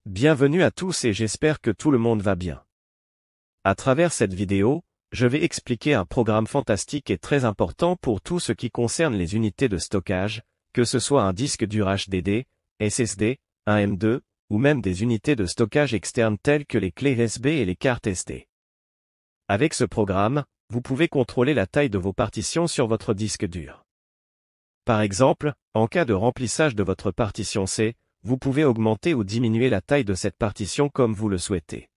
Bienvenue à tous et j'espère que tout le monde va bien. À travers cette vidéo, je vais expliquer un programme fantastique et très important pour tout ce qui concerne les unités de stockage, que ce soit un disque dur HDD, SSD, un M2, ou même des unités de stockage externes telles que les clés USB et les cartes SD. Avec ce programme, vous pouvez contrôler la taille de vos partitions sur votre disque dur. Par exemple, en cas de remplissage de votre partition C, vous pouvez augmenter ou diminuer la taille de cette partition comme vous le souhaitez.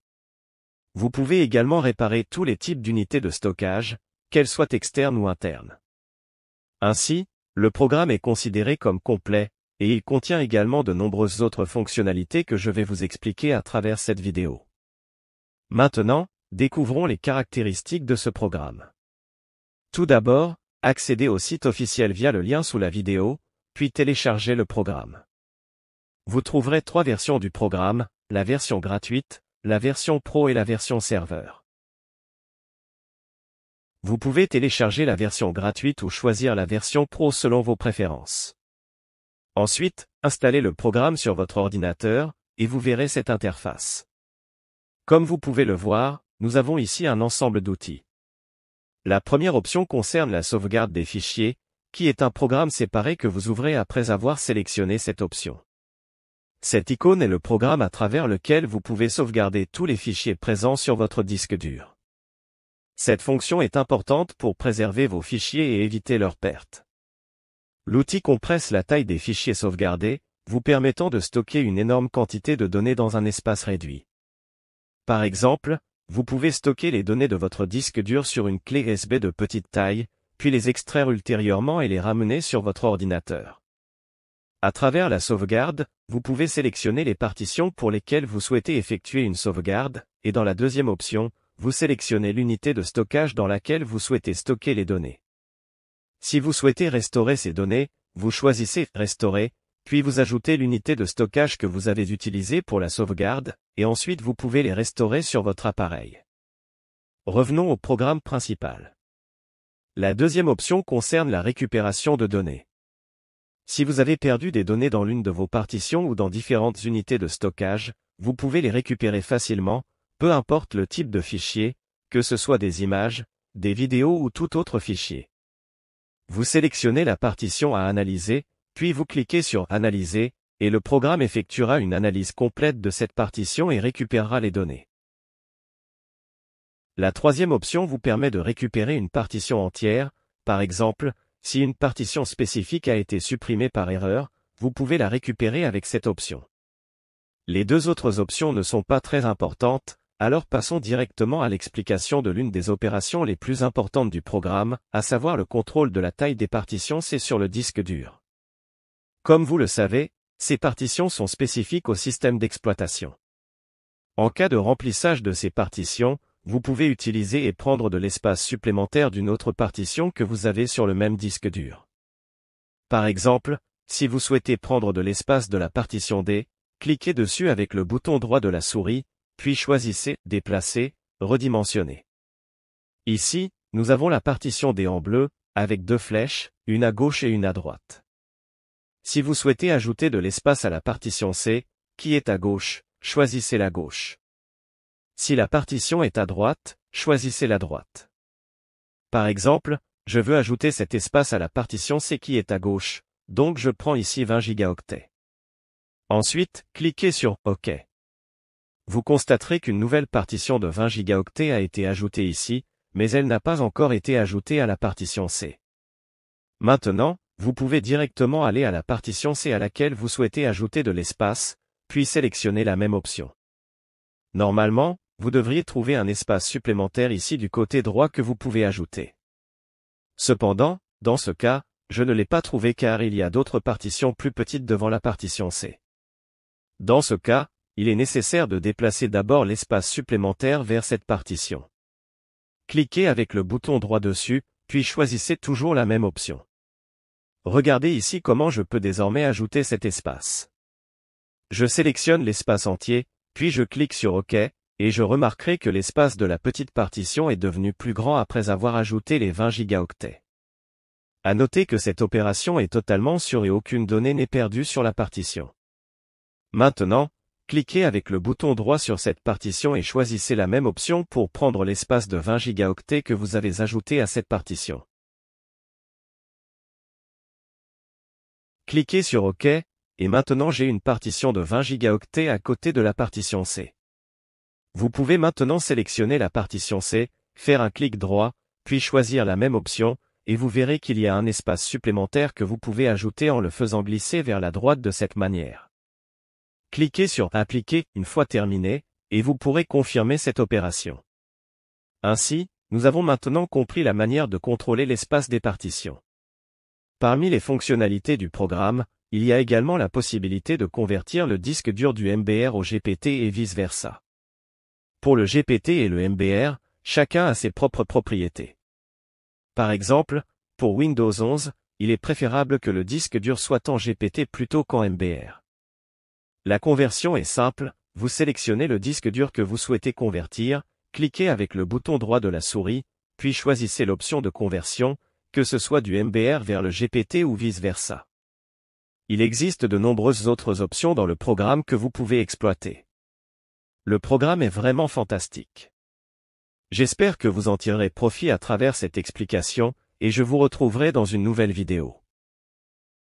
Vous pouvez également réparer tous les types d'unités de stockage, qu'elles soient externes ou internes. Ainsi, le programme est considéré comme complet, et il contient également de nombreuses autres fonctionnalités que je vais vous expliquer à travers cette vidéo. Maintenant, découvrons les caractéristiques de ce programme. Tout d'abord, accédez au site officiel via le lien sous la vidéo, puis téléchargez le programme. Vous trouverez 3 versions du programme, la version gratuite, la version Pro et la version serveur. Vous pouvez télécharger la version gratuite ou choisir la version Pro selon vos préférences. Ensuite, installez le programme sur votre ordinateur, et vous verrez cette interface. Comme vous pouvez le voir, nous avons ici un ensemble d'outils. La première option concerne la sauvegarde des fichiers, qui est un programme séparé que vous ouvrez après avoir sélectionné cette option. Cette icône est le programme à travers lequel vous pouvez sauvegarder tous les fichiers présents sur votre disque dur. Cette fonction est importante pour préserver vos fichiers et éviter leur perte. L'outil compresse la taille des fichiers sauvegardés, vous permettant de stocker une énorme quantité de données dans un espace réduit. Par exemple, vous pouvez stocker les données de votre disque dur sur une clé USB de petite taille, puis les extraire ultérieurement et les ramener sur votre ordinateur. À travers la sauvegarde, vous pouvez sélectionner les partitions pour lesquelles vous souhaitez effectuer une sauvegarde, et dans la deuxième option, vous sélectionnez l'unité de stockage dans laquelle vous souhaitez stocker les données. Si vous souhaitez restaurer ces données, vous choisissez « Restaurer », puis vous ajoutez l'unité de stockage que vous avez utilisée pour la sauvegarde, et ensuite vous pouvez les restaurer sur votre appareil. Revenons au programme principal. La deuxième option concerne la récupération de données. Si vous avez perdu des données dans l'une de vos partitions ou dans différentes unités de stockage, vous pouvez les récupérer facilement, peu importe le type de fichier, que ce soit des images, des vidéos ou tout autre fichier. Vous sélectionnez la partition à analyser, puis vous cliquez sur « Analyser » et le programme effectuera une analyse complète de cette partition et récupérera les données. La troisième option vous permet de récupérer une partition entière, par exemple, si une partition spécifique a été supprimée par erreur, vous pouvez la récupérer avec cette option. Les deux autres options ne sont pas très importantes, alors passons directement à l'explication de l'une des opérations les plus importantes du programme, à savoir le contrôle de la taille des partitions C sur le disque dur. Comme vous le savez, ces partitions sont spécifiques au système d'exploitation. En cas de remplissage de ces partitions, vous pouvez utiliser et prendre de l'espace supplémentaire d'une autre partition que vous avez sur le même disque dur. Par exemple, si vous souhaitez prendre de l'espace de la partition D, cliquez dessus avec le bouton droit de la souris, puis choisissez « Déplacer », redimensionner. Ici, nous avons la partition D en bleu, avec 2 flèches, une à gauche et une à droite. Si vous souhaitez ajouter de l'espace à la partition C, qui est à gauche, choisissez la gauche. Si la partition est à droite, choisissez la droite. Par exemple, je veux ajouter cet espace à la partition C qui est à gauche, donc je prends ici 20 Go. Ensuite, cliquez sur OK. Vous constaterez qu'une nouvelle partition de 20 Go a été ajoutée ici, mais elle n'a pas encore été ajoutée à la partition C. Maintenant, vous pouvez directement aller à la partition C à laquelle vous souhaitez ajouter de l'espace, puis sélectionner la même option. Normalement, vous devriez trouver un espace supplémentaire ici du côté droit que vous pouvez ajouter. Cependant, dans ce cas, je ne l'ai pas trouvé car il y a d'autres partitions plus petites devant la partition C. Dans ce cas, il est nécessaire de déplacer d'abord l'espace supplémentaire vers cette partition. Cliquez avec le bouton droit dessus, puis choisissez toujours la même option. Regardez ici comment je peux désormais ajouter cet espace. Je sélectionne l'espace entier, puis je clique sur OK, et je remarquerai que l'espace de la petite partition est devenu plus grand après avoir ajouté les 20 Go. À noter que cette opération est totalement sûre et aucune donnée n'est perdue sur la partition. Maintenant, cliquez avec le bouton droit sur cette partition et choisissez la même option pour prendre l'espace de 20 gigaoctets que vous avez ajouté à cette partition. Cliquez sur OK, et maintenant j'ai une partition de 20 gigaoctets à côté de la partition C. Vous pouvez maintenant sélectionner la partition C, faire un clic droit, puis choisir la même option, et vous verrez qu'il y a un espace supplémentaire que vous pouvez ajouter en le faisant glisser vers la droite de cette manière. Cliquez sur Appliquer une fois terminé, et vous pourrez confirmer cette opération. Ainsi, nous avons maintenant compris la manière de contrôler l'espace des partitions. Parmi les fonctionnalités du programme, il y a également la possibilité de convertir le disque dur du MBR au GPT et vice-versa. Pour le GPT et le MBR, chacun a ses propres propriétés. Par exemple, pour Windows 11, il est préférable que le disque dur soit en GPT plutôt qu'en MBR. La conversion est simple, vous sélectionnez le disque dur que vous souhaitez convertir, cliquez avec le bouton droit de la souris, puis choisissez l'option de conversion, que ce soit du MBR vers le GPT ou vice-versa. Il existe de nombreuses autres options dans le programme que vous pouvez exploiter. Le programme est vraiment fantastique. J'espère que vous en tirerez profit à travers cette explication, et je vous retrouverai dans une nouvelle vidéo.